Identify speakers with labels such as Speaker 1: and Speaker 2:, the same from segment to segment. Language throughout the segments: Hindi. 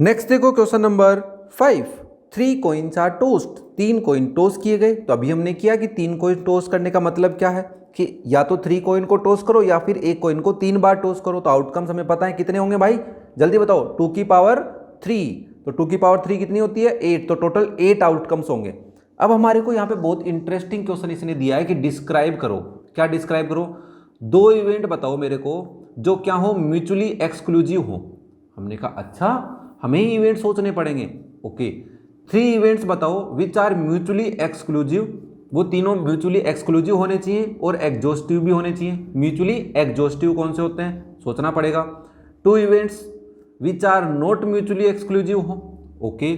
Speaker 1: नेक्स्ट देखो question number 5। 3 coins are tossed. 3 coin tossed किए गए। तो अभी हमने किया कि 3 कॉइन टोस्ट करने का मतलब क्या है कि या तो 3 कॉइन को टोस्ट करो या फिर एक कॉइन को 3 बार टोस्ट करो। तो आउटकम्स हमें पता है कितने होंगे भाई, जल्दी बताओ। 2 की पावर 3, तो 2 की पावर 3 कितनी होती है 8, तो टोटल 8 आउटकम्स होंगे। अब हमारे को यहाँ पे बहुत इंटरेस्टिंग क्वेश्चन इसने दिया है कि डिस्क्राइब करो। क्या डिस्क्राइब करो? 2 इवेंट बताओ मेरे को जो क्या हो, म्यूचुअली एक्सक्लूसिव हो। हमने कहा अच्छा, हमें ही इवेंट सोचने पड़ेंगे। ओके, 3 इवेंट्स बताओ विच आर म्यूचुअली एक्सक्लूसिव। वो तीनों म्यूचुअली एक्सक्लूसिव होने चाहिए और एग्जॉस्टिव भी होने चाहिए। म्यूचुअली एग्जॉस्टिव कौन से होते हैं, सोचना पड़ेगा। 2 events which are not mutually exclusive हो। Okay,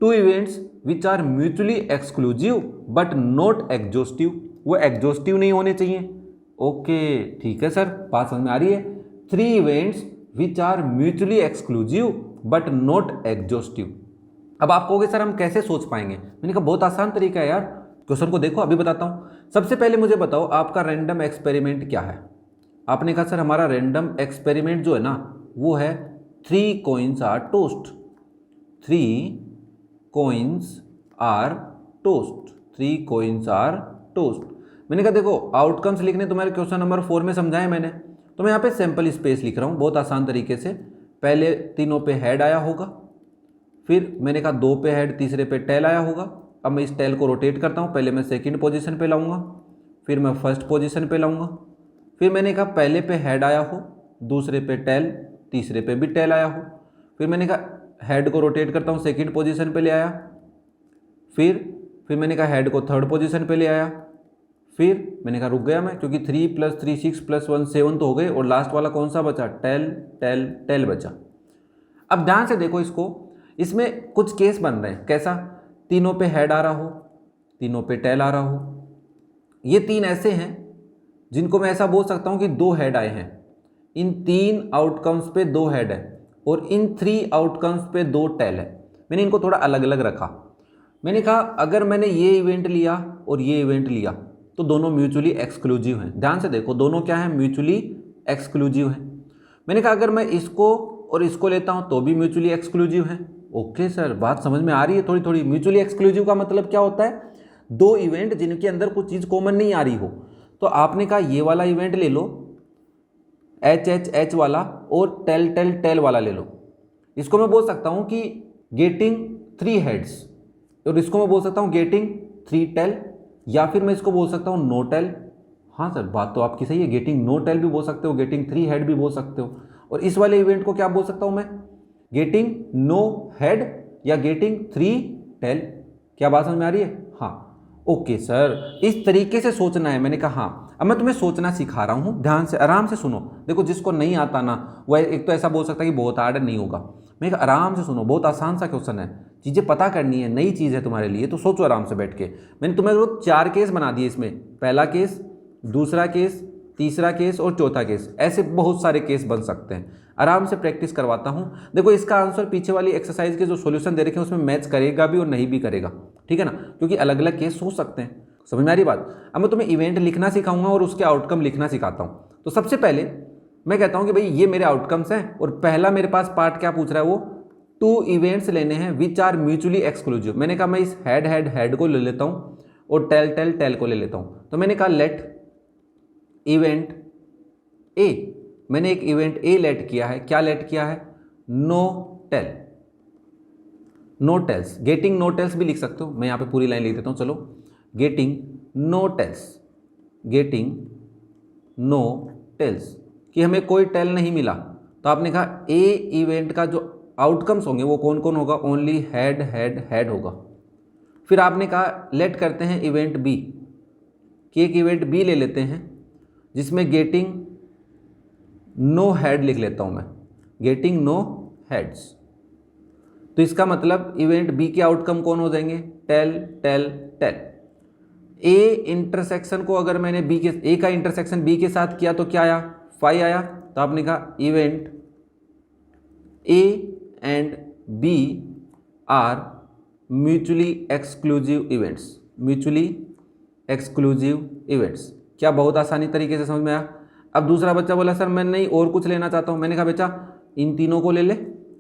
Speaker 1: 2 events which are mutually exclusive but not exhaustive, वो एग्जॉस्टिव नहीं होने चाहिए। ओके ठीक है सर, बात समझ में आ रही है। 3 events which are mutually exclusive but not exhaustive. अब आप कहोगे सर हम कैसे सोच पाएंगे? मैंने कहा बहुत आसान तरीका है यार, क्वेश्चन को देखो अभी बताता हूं। सबसे पहले मुझे बताओ आपका रैंडम एक्सपेरिमेंट क्या है। आपने कहा सर हमारा रैंडम एक्सपेरिमेंट जो है ना वो है 3 coins are tossed. 3 coins are tossed. 3 coins are tossed. मैंने कहा देखो आउटकम्स लिखने तुम्हारे क्वेश्चन नंबर 4 में समझाए मैंने, तो मैं यहाँ पे सैंपल स्पेस लिख रहा हूँ बहुत आसान तरीके से। पहले तीनों पे हेड आया होगा, फिर मैंने कहा 2 पे हेड, तीसरे पे टेल आया होगा। अब मैं इस टेल को रोटेट करता हूँ। पहले मैं सेकंड पोजीशन पे लाऊंगा, फिर मैं फर्स्ट पोजीशन पे लाऊंगा। फिर मैंने कहा पहले पे हेड आया हो, दूसरे पे टेल, तीसरे पे भी टेल आया हो। फिर मैंने कहा हेड को रोटेट करता हूँ, सेकंड पोजीशन पे ले आया। फिर मैंने कहा हेड को थर्ड पोजीशन पे ले आया। फिर मैंने कहा रुक गया मैं, क्योंकि 3 + 3 6 + 1 7 तो हो गए, और लास्ट वाला कौन सा बचा, टेल टेल टेल बचा। अब ध्यान से देखो इसको, इसमें कुछ केस बन रहे हैं। कैसा? तीनों पे हेड आ रहा हो, तीनों पे टेल आ रहा हो। ये 3 ऐसे हैं जिनको मैं ऐसा बोल सकता हूं कि 2 हेड आए हैं। इन 3 आउटकम्स पे 2 हेड है और इन 3 आउटकम्स पे 2 टेल है। मैंने इनको थोड़ा अलग अलग रखा। मैंने कहा अगर मैंने ये इवेंट लिया और ये इवेंट लिया तो दोनों म्यूचुअली एक्सक्लूसिव हैं। ध्यान से देखो दोनों क्या है, म्यूचुअली एक्सक्लूसिव हैं। मैंने कहा अगर मैं इसको और इसको लेता हूं तो भी म्यूचुअली एक्सक्लूसिव हैं। ओके सर, बात समझ में आ रही है थोड़ी थोड़ी। म्यूचुअली एक्सक्लूसिव का मतलब क्या होता है, 2 इवेंट जिनके अंदर कुछ चीज़ कॉमन नहीं आ रही हो। तो आपने कहा ये वाला इवेंट ले लो, एच एच एच वाला, और टेल टेल टेल वाला ले लो। इसको मैं बोल सकता हूं कि गेटिंग 3 हेड्स, और इसको मैं बोल सकता हूं गेटिंग 3 टेल, या फिर मैं इसको बोल सकता हूं नो टेल। हाँ सर, बात तो आपकी सही है, गेटिंग नो टेल भी बोल सकते हो, गेटिंग 3 हेड भी बोल सकते हो। और इस वाले इवेंट को क्या बोल सकता हूं मैं, गेटिंग नो हेड या गेटिंग 3 टेल। क्या बात समझ में आ रही है? हाँ ओके सर, इस तरीके से सोचना है। मैंने कहा हाँ, अब मैं तुम्हें सोचना सिखा रहा हूँ, ध्यान से आराम से सुनो। देखो जिसको नहीं आता ना वह एक तो ऐसा बोल सकता है कि बहुत हार्ड नहीं होगा। मैं कहा आराम से सुनो, बहुत आसान सा क्वेश्चन है, चीज़ें पता करनी है, नई चीज़ है तुम्हारे लिए, तो सोचो आराम से बैठ के। मैंने तुम्हें 4 केस बना दिए इसमें, पहला केस, दूसरा केस, तीसरा केस और चौथा केस। ऐसे बहुत सारे केस बन सकते हैं। आराम से प्रैक्टिस करवाता हूँ। देखो इसका आंसर पीछे वाली एक्सरसाइज के जो सॉल्यूशन दे रखे हैं उसमें मैच करेगा भी और नहीं भी करेगा, ठीक है ना, क्योंकि अलग अलग केस सोच सकते हैं। समझ में आ रही बात? अब मैं तुम्हें इवेंट लिखना सिखाऊंगा और उसके आउटकम लिखना सिखाता हूँ। तो सबसे पहले मैं कहता हूँ कि भाई ये मेरे आउटकम्स हैं, और पहला मेरे पास पार्ट क्या पूछ रहा है, वो 2 इवेंट्स लेने हैं विच आर म्यूचुअली एक्सक्लूसिव। मैंने कहा मैं इस हेड हेड हेड को ले लेता हूँ और टेल टेल टेल को ले लेता हूँ। तो मैंने कहा लेट इवेंट ए, मैंने एक इवेंट ए लेट किया है। क्या लेट किया है? No tail, no tails. Getting no tails भी लिख सकते हो, मैं यहाँ पे पूरी लाइन लिख देता हूँ। चलो, getting no tails, getting no tails, कि हमें कोई टेल नहीं मिला। तो आपने कहा ए इवेंट का जो आउटकम्स होंगे वो कौन कौन होगा, ओनली हेड हेड हेड होगा। फिर आपने कहा लेट करते हैं इवेंट बी, कि एक इवेंट बी ले लेते हैं जिसमें गेटिंग नो हेड लिख लेता हूं मैं, गेटिंग नो हेड्स। तो इसका मतलब इवेंट बी के आउटकम कौन हो जाएंगे, tail tail tail. A intersection को अगर मैंने बी के, ए का इंटरसेक्शन बी के साथ किया तो क्या आया, 5 आया। तो आपने कहा event A and B are mutually exclusive events, mutually exclusive events. क्या बहुत आसानी तरीके से समझ में आया? अब दूसरा बच्चा बोला सर मैं नहीं और कुछ लेना चाहता हूँ। मैंने कहा बेटा इन तीनों को ले ले,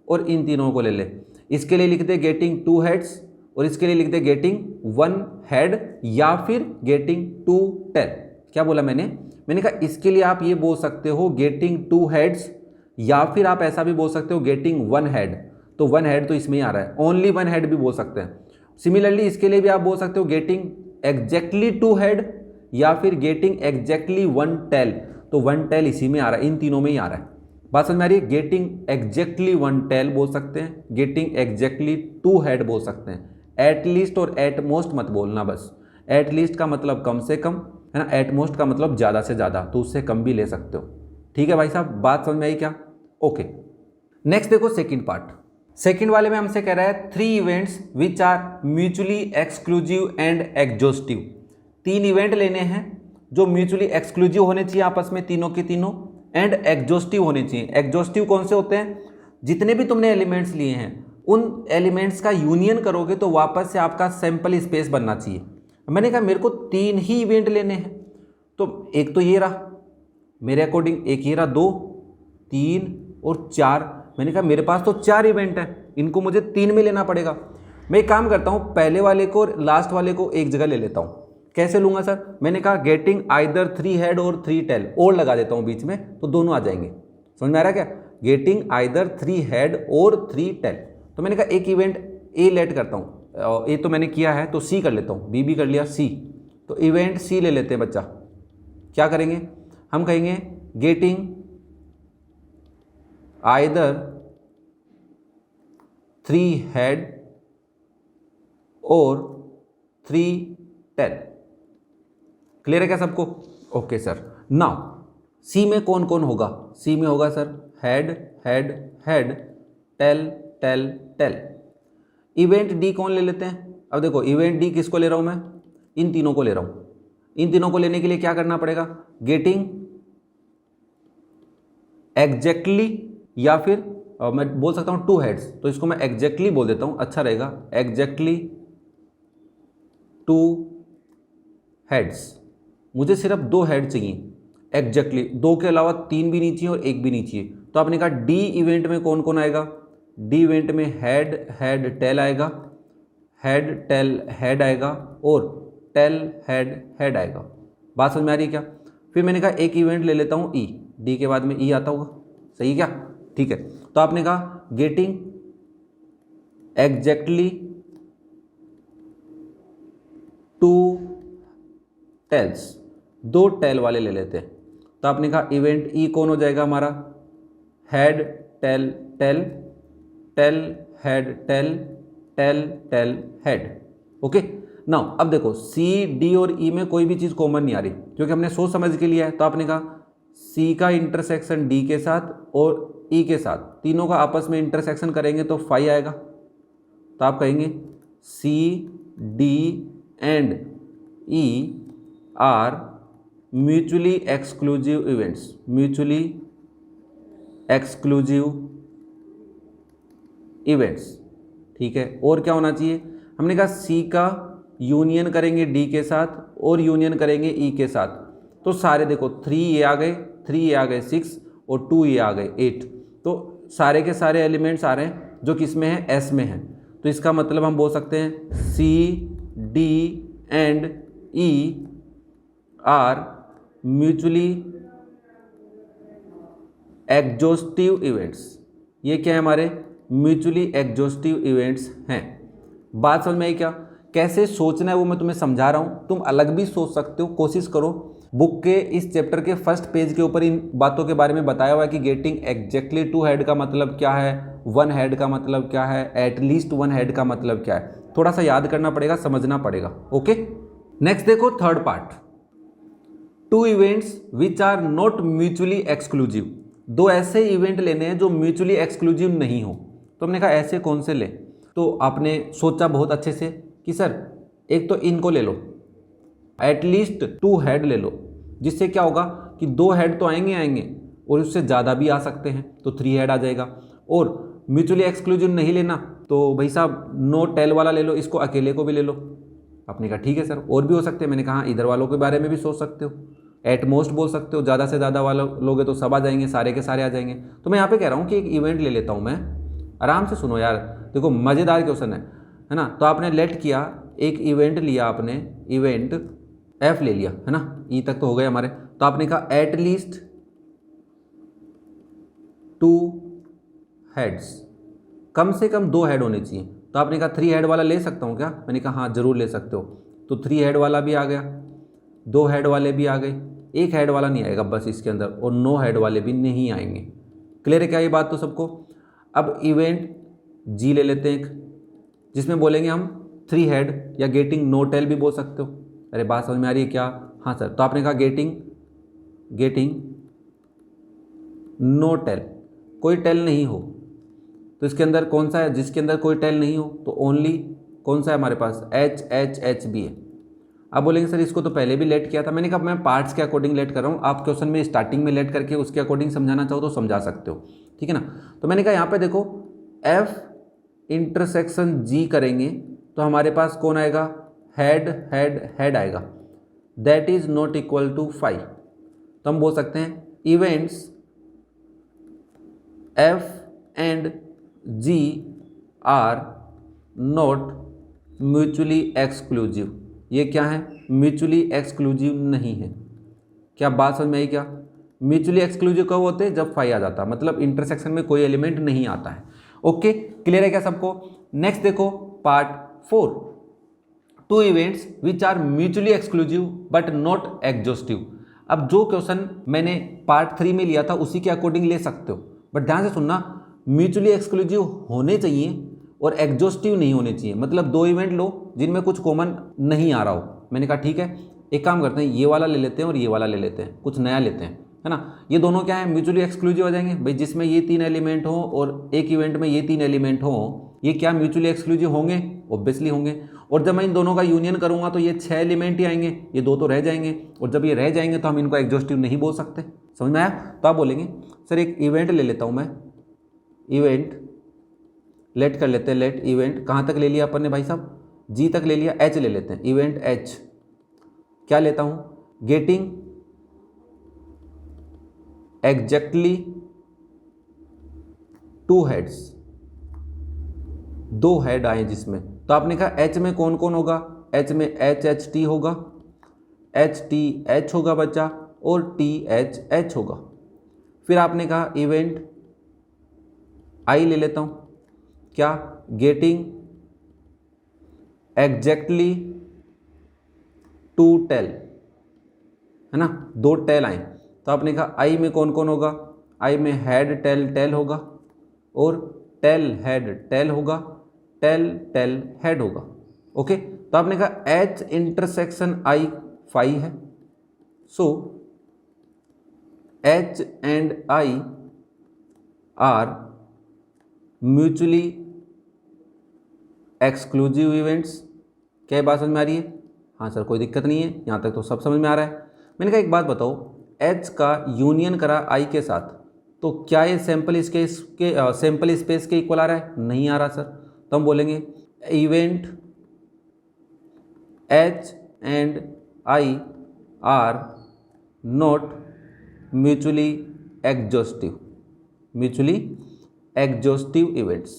Speaker 1: और इन तीनों को ले ले। इसके लिए लिख दे गेटिंग 2 हेड्स और इसके लिए लिख दे गेटिंग 1 हेड या फिर गेटिंग 2 टेल। क्या बोला मैंने कहा इसके लिए आप ये बोल सकते हो गेटिंग 2 हेड्स या फिर आप ऐसा भी बोल सकते हो गेटिंग 1 हेड। तो 1 हेड तो इसमें ही आ रहा है, ओनली 1 हेड भी बोल सकते हैं। सिमिलरली इसके लिए भी आप बोल सकते हो गेटिंग एग्जैक्टली 2 हेड या फिर गेटिंग एग्जैक्टली 1 टेल। तो 1 टेल इसी में आ रहा है, इन तीनों में ही आ रहा है। बात समझ में आ रही है? गेटिंग एग्जैक्टली 1 टेल बोल सकते हैं, गेटिंग एग्जैक्टली 2 हेड बोल सकते हैं। एटलीस्ट और एट मोस्ट मत बोलना बस। एटलीस्ट का मतलब कम से कम है ना, एट मोस्ट का मतलब ज़्यादा से ज़्यादा, तो उससे कम भी ले सकते हो। ठीक है भाई साहब, बात समझ में आई क्या? ओके, नेक्स्ट देखो सेकंड पार्ट। सेकंड वाले में हमसे कह रहा है 3 events which are mutually exclusive and exhaustive. 3 event लेने हैं जो म्यूचुअली एक्सक्लूसिव होने चाहिए आपस में, तीनों के तीनों, एंड एग्जॉस्टिव होने चाहिए। एग्जॉस्टिव कौन से होते हैं? जितने भी तुमने एलिमेंट्स लिए हैं उन एलिमेंट्स का यूनियन करोगे तो वापस से आपका सैंपल स्पेस बनना चाहिए। मैंने कहा मेरे को 3 ही इवेंट लेने हैं, तो एक तो ये रहा मेरे अकॉर्डिंग, एक ये रहा, 2, 3 और 4। मैंने कहा मेरे पास तो 4 इवेंट हैं, इनको मुझे 3 में लेना पड़ेगा। मैं एक काम करता हूँ, पहले वाले को और लास्ट वाले को एक जगह ले लेता हूँ। कैसे लूँगा सर? मैंने कहा गेटिंग आइदर 3 हेड और 3 टेल, और लगा देता हूँ बीच में, तो दोनों आ जाएंगे। समझ में आ रहा है क्या? गेटिंग आइदर 3 हेड और 3 टेल। तो मैंने कहा एक इवेंट ए लेट करता हूँ, ए तो मैंने किया है तो सी कर लेता हूँ, बी भी कर लिया, सी। तो इवेंट सी ले लेते हैं बच्चा। क्या करेंगे? हम कहेंगे गेटिंग आइदर 3 हेड और 3 टेल। क्लियर है क्या सबको? Okay sir. नाउ सी में कौन कौन होगा? सी में होगा sir head head head, tail tail tail. Event D कौन ले लेते हैं? अब देखो इवेंट डी किसको ले रहा हूं मैं? इन तीनों को ले रहा हूं। इन तीनों को लेने के लिए क्या करना पड़ेगा? गेटिंग एग्जैक्टली, या फिर मैं बोल सकता हूं 2 हेड्स, तो इसको मैं एग्जैक्टली बोल देता हूं, अच्छा रहेगा। Exactly 2 heads. मुझे सिर्फ 2 हेड चाहिए एग्जैक्टली, 2 के अलावा 3 भी नहीं चाहिए और 1 भी नहीं चाहिए। तो आपने कहा डी इवेंट में कौन कौन आएगा? डी इवेंट में हेड हेड टेल आएगा, हेड टेल हेड आएगा और टेल हेड हेड आएगा। बात समझ में आ रही है क्या? फिर मैंने कहा एक इवेंट ले लेता हूँ ई, डी के बाद में ई आता होगा, सही है क्या? ठीक है। तो आपने कहा गेटिंग एग्जैक्टली 2 टेल्स, 2 टेल वाले ले लेते हैं। तो आपने कहा इवेंट ई कौन हो जाएगा हमारा? Head tail tail, tail head tail, tail tail head. Okay. Now अब देखो सी डी और ई में कोई भी चीज़ कॉमन नहीं आ रही क्योंकि हमने सोच समझ के लिया है। तो आपने कहा सी का इंटरसेक्शन डी के साथ और ई के साथ, तीनों का आपस में इंटरसेक्शन करेंगे तो 5 आएगा। तो आप कहेंगे C D and E are mutually exclusive events, mutually exclusive events. ठीक है। और क्या होना चाहिए? हमने कहा सी का यूनियन करेंगे डी के साथ और यूनियन करेंगे ई के साथ, तो सारे देखो 3 ये आ गए, 3 ये आ गए 6 और 2 ये आ गए 8। तो सारे के सारे एलिमेंट्स आ रहे हैं जो किस में है? एस में है। तो इसका मतलब हम बोल सकते हैं C D and E are mutually exhaustive events. ये क्या है? हमारे म्यूचुअली एग्जॉस्टिव इवेंट्स हैं। बात समझ में आई क्या? कैसे सोचना है वो मैं तुम्हें समझा रहा हूँ, तुम अलग भी सोच सकते हो। कोशिश करो, बुक के इस चैप्टर के फर्स्ट पेज के ऊपर इन बातों के बारे में बताया हुआ है कि गेटिंग एग्जैक्टली 2 हेड का मतलब क्या है, 1 हेड का मतलब क्या है, एटलीस्ट 1 हेड का मतलब क्या है। थोड़ा सा याद करना पड़ेगा, समझना पड़ेगा। ओके। नेक्स्ट देखो third part, 2 events which are not mutually exclusive. 2 ऐसे इवेंट लेने हैं जो म्यूचुअली एक्सक्लूसिव नहीं हो। तो हमने कहा ऐसे कौन से ले? तो आपने सोचा बहुत अच्छे से कि सर एक तो इनको ले लो, एटलीस्ट 2 हेड ले लो, जिससे क्या होगा कि 2 हेड तो आएंगे और उससे ज़्यादा भी आ सकते हैं, तो 3 हेड आ जाएगा। और म्यूचुअली एक्सक्लूसिव नहीं लेना तो भाई साहब नो टेल वाला ले लो, इसको अकेले को भी ले लो। आपने कहा ठीक है सर, और भी हो सकते हैं। मैंने कहा इधर वालों के बारे में भी सोच सकते हो, एट मोस्ट बोल सकते हो, ज़्यादा से ज़्यादा वाला लोगे तो सब आ जाएंगे, सारे के सारे आ जाएंगे। तो मैं यहाँ पे कह रहा हूँ कि एक इवेंट ले लेता हूँ मैं, आराम से सुनो यार, देखो मज़ेदार क्वेश्चन है ना। तो आपने लेट किया, एक इवेंट लिया आपने, इवेंट एफ ले लिया है ना, ई तक तो हो गए हमारे। तो आपने कहा एटलीस्ट 2 हेड्स, कम से कम 2 हेड होने चाहिए। तो आपने कहा 3 हेड वाला ले सकता हूँ क्या? मैंने कहा हाँ ज़रूर ले सकते हो। तो 3 हेड वाला भी आ गया, 2 हेड वाले भी आ गए, 1 हेड वाला नहीं आएगा बस इसके अंदर, और 9 हेड वाले भी नहीं आएंगे। क्लियर है क्या ये बात तो सबको? अब इवेंट जी ले लेते हैं एक, जिसमें बोलेंगे हम 3 हेड, या गेटिंग नो टेल भी बोल सकते हो। अरे बात समझ में आ रही है क्या? हाँ सर। तो आपने कहा गेटिंग नो टेल, कोई टेल नहीं हो। तो इसके अंदर कौन सा है जिसके अंदर कोई टेल नहीं हो? तो ओनली कौन सा है हमारे पास? एच भी है। अब बोलेंगे सर इसको तो पहले भी लेट किया था। मैंने कहा मैं पार्ट्स के अकॉर्डिंग लेट कर रहा हूँ, आप क्वेश्चन में स्टार्टिंग में लेट करके उसके अकॉर्डिंग समझाना चाहो तो समझा सकते हो, ठीक है ना। तो मैंने कहा यहाँ पे देखो एफ इंटरसेक्शन जी करेंगे तो हमारे पास कौन आएगा? हेड हेड हेड आएगा, that is not equal to 5। तो हम बोल सकते हैं events F and G are not mutually exclusive. ये क्या है? म्यूचुअली एक्सक्लूसिव नहीं है। क्या बात समझ में आई क्या? म्यूचुअली एक्सक्लूसिव कब होते हैं? जब 5 आ जाता है, मतलब इंटरसेक्शन में कोई एलिमेंट नहीं आता है। ओके, क्लियर है क्या सबको? नेक्स्ट देखो part 4, 2 events which are mutually exclusive but not exhaustive. अब जो क्वेश्चन मैंने पार्ट 3 में लिया था उसी के अकॉर्डिंग ले सकते हो, बट ध्यान से सुनना, म्यूचुअली एक्सक्लूसिव होने चाहिए और एग्जॉस्टिव नहीं होने चाहिए। मतलब 2 इवेंट लो जिनमें कुछ कॉमन नहीं आ रहा हो। मैंने कहा ठीक है, एक काम करते हैं, ये वाला ले लेते हैं और ये वाला ले लेते हैं, कुछ नया लेते हैं, है ना। ये दोनों क्या है? म्यूचुअली एक्सक्लूसिव हो जाएंगे भाई, जिसमें ये 3 एलिमेंट हो और एक इवेंट में ये 3 एलिमेंट हो, ये क्या म्यूचुअली एक्सक्लूसिव होंगे? ऑब्वियसली होंगे। और जब मैं इन दोनों का यूनियन करूंगा तो ये 6 एलिमेंट ही आएंगे, ये 2 तो रह जाएंगे, और जब ये रह जाएंगे तो हम इनको एग्जॉस्टिव नहीं बोल सकते। समझ में आया? तो आप बोलेंगे सर एक इवेंट ले लेता हूँ मैं, इवेंट लेट कर लेते हैं, लेट इवेंट कहाँ तक ले लिया अपन ने भाई साहब? जी तक ले लिया, एच ले लेते हैं, इवेंट एच क्या लेता हूँ? गेटिंग एग्जैक्टली 2 हेड्स, 2 हेड आए जिसमें। तो आपने कहा एच में कौन कौन होगा? एच में एच टी होगा, एच टी एच होगा बच्चा, और टी एच होगा। फिर आपने कहा इवेंट आई ले लेता हूँ, क्या? गेटिंग एग्जैक्टली 2 टेल, है ना, 2 टेल आए। तो आपने कहा आई में कौन कौन होगा? आई में हेड टेल टेल होगा, और टेल हेड टेल होगा, टेल टेल हेड होगा। ओके, तो आपने कहा एच इंटरसेक्शन आई 5 है, so H and I R mutually exclusive events. क्या बात समझ में आ रही है? हाँ सर कोई दिक्कत नहीं है, यहाँ तक तो सब समझ में आ रहा है। मैंने कहा एक बात बताओ, एच का यूनियन करा आई के साथ, तो क्या ये सैम्पल स्पेस के इक्वल आ रहा है? नहीं आ रहा सर। तो हम बोलेंगे event H and I R not mutually exhaustive, mutually exhaustive events.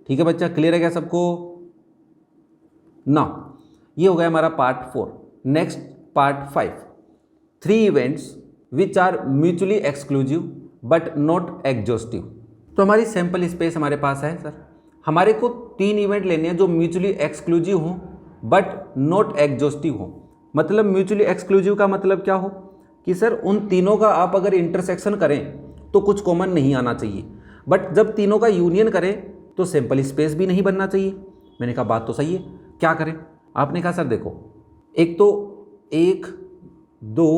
Speaker 1: ठीक है बच्चा, क्लियर है क्या सबको? ना, ये हो गया हमारा part 4। Next part 5, 3 events which are mutually exclusive but not exhaustive. तो हमारी सैंपल स्पेस हमारे पास है सर, हमारे को 3 इवेंट लेने हैं जो म्यूचुअली एक्सक्लूसिव हों बट नॉट एग्जॉस्टिव हों। मतलब म्यूचुअली एक्सक्लूसिव का मतलब क्या हो कि सर उन तीनों का आप अगर इंटरसेक्शन करें तो कुछ कॉमन नहीं आना चाहिए, बट जब तीनों का यूनियन करें तो सैंपल स्पेस भी नहीं बनना चाहिए। मैंने कहा बात तो सही है, क्या करें? आपने कहा सर देखो, एक तो 1 2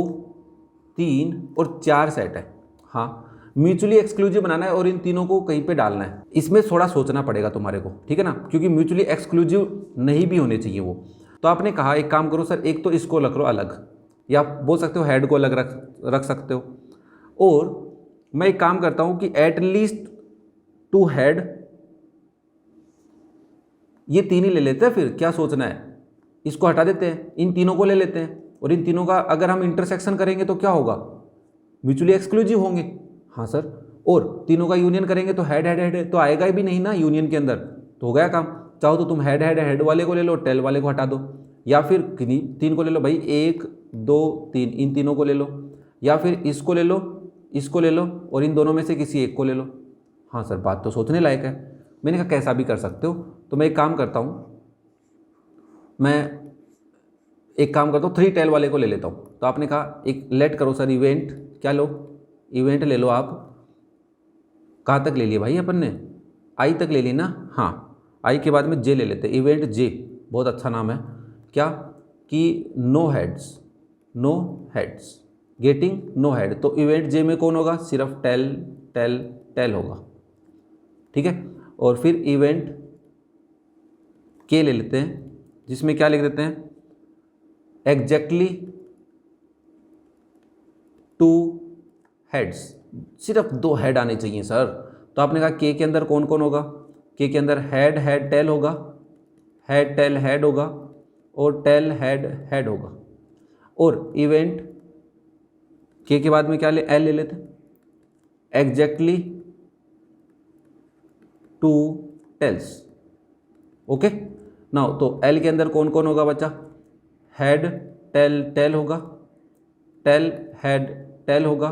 Speaker 1: 3 और 4 सेट है, हाँ म्यूचुअली एक्सक्लूसिव बनाना है और इन तीनों को कहीं पे डालना है। इसमें थोड़ा सोचना पड़ेगा तुम्हारे को, ठीक है ना, क्योंकि म्यूचुअली एक्सक्लूसिव नहीं भी होने चाहिए वो। तो आपने कहा एक काम करो सर, एक तो इसको रख लो अलग, या बोल सकते हो हेड को अलग रख सकते हो, और मैं एक काम करता हूँ कि एटलीस्ट 2 हेड, ये 3 ही ले लेते हैं। फिर क्या सोचना है, इसको हटा देते हैं, इन तीनों को ले लेते हैं, और इन तीनों का अगर हम इंटरसेक्शन करेंगे तो क्या होगा? म्यूचुअली एक्सक्लूसिव होंगे। हाँ सर, और तीनों का यूनियन करेंगे तो हेड हेड हेड तो आएगा ही भी नहीं ना यूनियन के अंदर, तो हो गया काम। चाहो तो तुम हेड हेड हेड वाले को ले लो, टेल वाले को हटा दो, या फिर किन्हीं तीन को ले लो भाई, 1 2 3, इन तीनों को ले लो, या फिर इसको ले लो, इसको ले लो, और इन दोनों में से किसी एक को ले लो। हाँ सर, बात तो सोचने लायक है। मैंने कहा कैसा भी कर सकते हो, तो मैं एक काम करता हूँ, थ्री टेल वाले को ले लेता हूँ। तो आपने कहा एक लेट करो सर इवेंट, क्या लो, इवेंट ले लो आप। कहाँ तक ले लिया भाई अपन ने, आई तक ले ली ना। हाँ, आई के बाद में जे ले लेते, इवेंट जे, बहुत अच्छा नाम है। क्या कि no heads getting no head, तो इवेंट जे में कौन होगा, सिर्फ टेल टेल टेल होगा, ठीक है। और फिर इवेंट के ले लेते हैं, जिसमें क्या लिख देते हैं, एग्जैक्टली 2 हेड्स, सिर्फ 2 हेड आने चाहिए सर। तो आपने कहा के अंदर कौन कौन होगा, के अंदर हेड हेड टेल होगा, हेड टेल हेड होगा, और टेल हेड हेड होगा। और इवेंट के बाद में क्या ले, एल ले लेते हैं, एग्जैक्टली 2 टेल्स, ओके। नाउ तो एल के अंदर कौन कौन होगा बच्चा, हेड टेल टेल होगा, टेल हेड टेल होगा,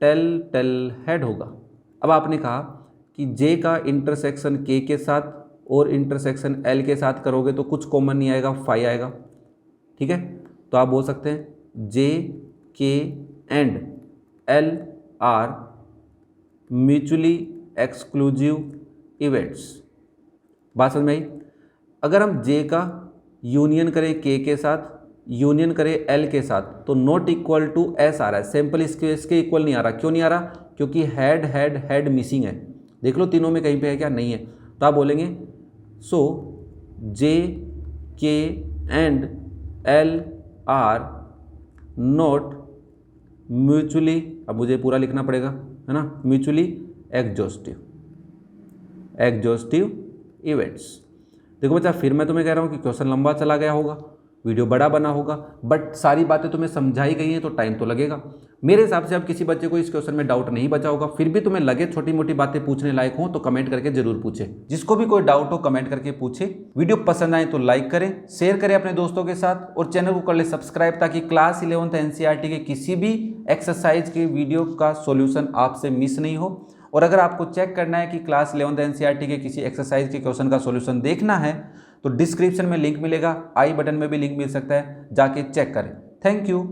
Speaker 1: टेल टेल हेड होगा। अब आपने कहा कि जे का इंटरसेक्शन के साथ और इंटरसेक्शन एल के साथ करोगे तो कुछ कॉमन नहीं आएगा, 5 आएगा, ठीक है। तो आप बोल सकते हैं जे के and L R mutually exclusive events. बात समझ में आई। अगर हम जे का यूनियन करें के साथ, यूनियन करें एल के साथ, तो नॉट इक्वल टू एस आ रहा है, सैंपल इसके इक्वल नहीं आ रहा। क्यों नहीं आ रहा, क्योंकि हेड हेड हेड मिसिंग है। देख लो तीनों में कहीं पे है क्या, नहीं है। तो आप बोलेंगे सो जे के and L R not mutually, अब मुझे पूरा लिखना पड़ेगा है ना, म्यूचुअली एग्जॉस्टिव इवेंट्स। देखो बच्चा, फिर मैं तुम्हें कह रहा हूँ कि क्वेश्चन लंबा चला गया होगा, वीडियो बड़ा बना होगा, बट सारी बातें तुम्हें समझाई गई हैं तो टाइम तो लगेगा। मेरे हिसाब से अब किसी बच्चे को इस क्वेश्चन में डाउट नहीं बचा होगा। फिर भी तुम्हें लगे छोटी मोटी बातें पूछने लायक हो तो कमेंट करके जरूर पूछे। जिसको भी कोई डाउट हो कमेंट करके पूछे। वीडियो पसंद आए तो लाइक करें, शेयर करें अपने दोस्तों के साथ, और चैनल को कर ले सब्सक्राइब, ताकि क्लास 11th NCERT के किसी भी एक्सरसाइज के वीडियो का सॉल्यूशन आपसे मिस नहीं हो। और अगर आपको चेक करना है कि क्लास 11th NCERT के किसी एक्सरसाइज के क्वेश्चन का सॉल्यूशन देखना है, तो डिस्क्रिप्शन में लिंक मिलेगा, आई बटन में भी लिंक मिल सकता है, जाके चेक करें। Thank you.